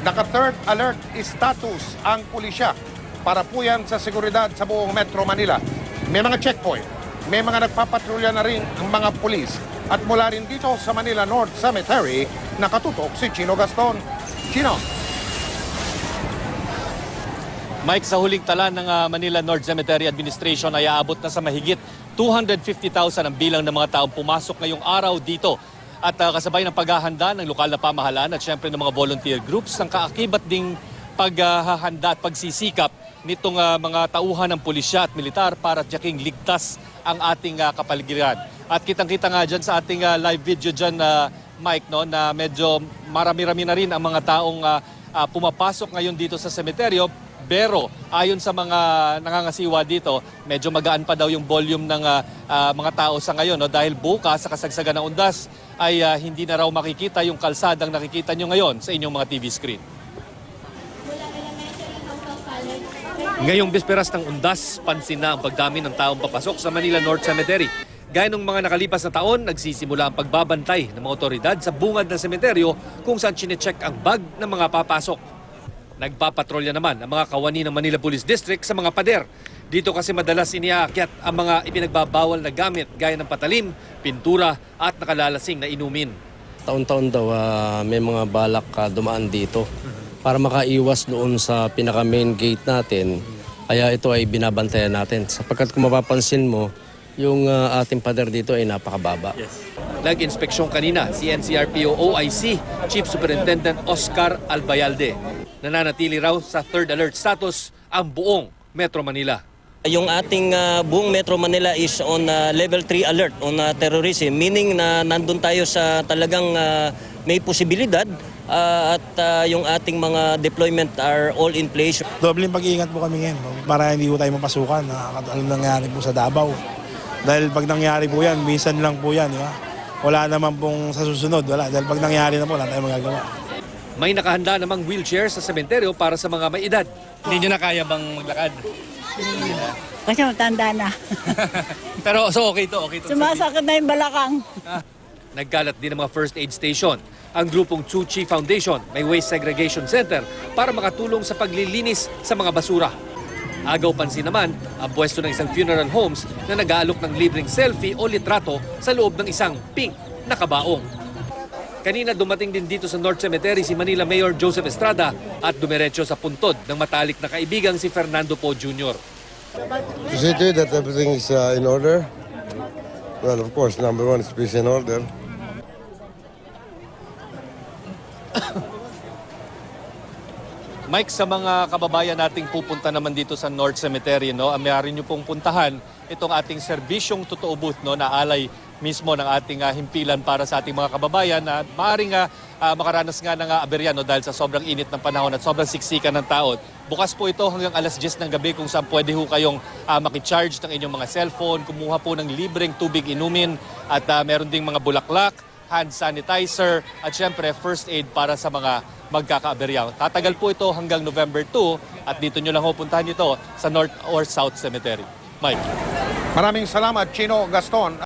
Naka-third alert status ang pulisya para po yan sa seguridad sa buong Metro Manila. May mga checkpoint, may mga nagpapatrolya na rin ang mga pulis. At mula rin dito sa Manila North Cemetery, nakatutok si Chino Gaston. Chino. Mike, sa huling tala ng Manila North Cemetery Administration ay aabot na sa mahigit 250,000 ang bilang ng mga taong pumasok ngayong araw dito. At kasabay ng paghahanda ng lokal na pamahalaan at syempre ng mga volunteer groups ng kaakibat ding paghahanda at pagsisikap nitong mga tauhan ng pulisya at militar para tiyaking ligtas ang ating kapaligiran. At kitang-kita nga dyan sa ating live video dyan, Mike, no, na medyo marami-rami na rin ang mga taong pumapasok ngayon dito sa semeteryo. Pero ayon sa mga nangangasiwa dito, medyo magaan pa daw yung volume ng mga tao sa ngayon. No? Dahil bukas sa kasagsagan ng undas ay hindi na raw makikita yung kalsadang nakikita nyo ngayon sa inyong mga TV screen. Ngayong bisperas ng undas, pansin na ang pagdami ng taong papasok sa Manila North Cemetery. Gaya ng mga nakalipas na taon, nagsisimula ang pagbabantay ng mga otoridad sa bungad ng semeteryo kung saan chinecheck ang bag ng mga papasok. Nagpapatrolya naman ang mga kawani ng Manila Police District sa mga pader. Dito kasi madalas iniaakyat ang mga ipinagbabawal na gamit gaya ng patalim, pintura at nakalalasing na inumin. Taon-taon daw may mga balak dumaan dito para makaiwas doon sa pinaka-main gate natin. Kaya ito ay binabantayan natin. Sapagkat kung mapapansin mo, yung ating pader dito ay napakababa. Nag-inspeksyon kanina si NCRPO OIC Chief Superintendent Oscar Albayalde. Nananatili raw sa third alert status ang buong Metro Manila. Yung ating buong Metro Manila is on level 3 alert on terrorism, meaning na nandun tayo sa talagang may posibilidad at yung ating mga deployment are all in place. Dobleng pag-iingat po kami ngayon para hindi po tayo mapasukan. Alam nangyari po sa Davao. Dahil pag nangyari po yan, minsan lang po yan. Di ba? Wala naman pong sa susunod. Wala. Dahil pag nangyari na po, wala tayong magagawa. May nakahanda namang wheelchair sa sementeryo para sa mga may edad. Hindi nyo na kaya bang maglakad? Kasi matanda na. Pero so okay to. Sumasakit na yung balakang. Nagkalat din ang mga first aid station. Ang grupong Tzu Chi Foundation may waste segregation center para makatulong sa paglilinis sa mga basura. Agaw pansin naman ang pwesto ng isang funeral homes na nag-aalok ng libreng selfie o litrato sa loob ng isang pink na kabaong. Kanina dumating din dito sa North Cemetery si Manila Mayor Joseph Estrada at dumiretso sa puntod ng matalik na kaibigang si Fernando Poe Jr. To see to it that everything is in order. Well, of course, number one is peace and order. Mike, sa mga kababayan nating pupunta naman dito sa North Cemetery, no, maaari nyo pong puntahan itong ating serbisyong totoo booth, no, na alay mismo ng ating himpilan para sa ating mga kababayan na maaaring makaranas nga ng aberya, no, dahil sa sobrang init ng panahon at sobrang siksikan ng tao. Bukas po ito hanggang alas 10 ng gabi kung saan pwede ho kayong makicharge ng inyong mga cellphone, kumuha po ng libreng tubig inumin at meron ding mga bulaklak, hand sanitizer at syempre first aid para sa mga magkakaaberya. Tatagal po ito hanggang November 2 at dito nyo lang ho puntahan ito sa North or South Cemetery. Mike. Maraming salamat, Chino Gaston.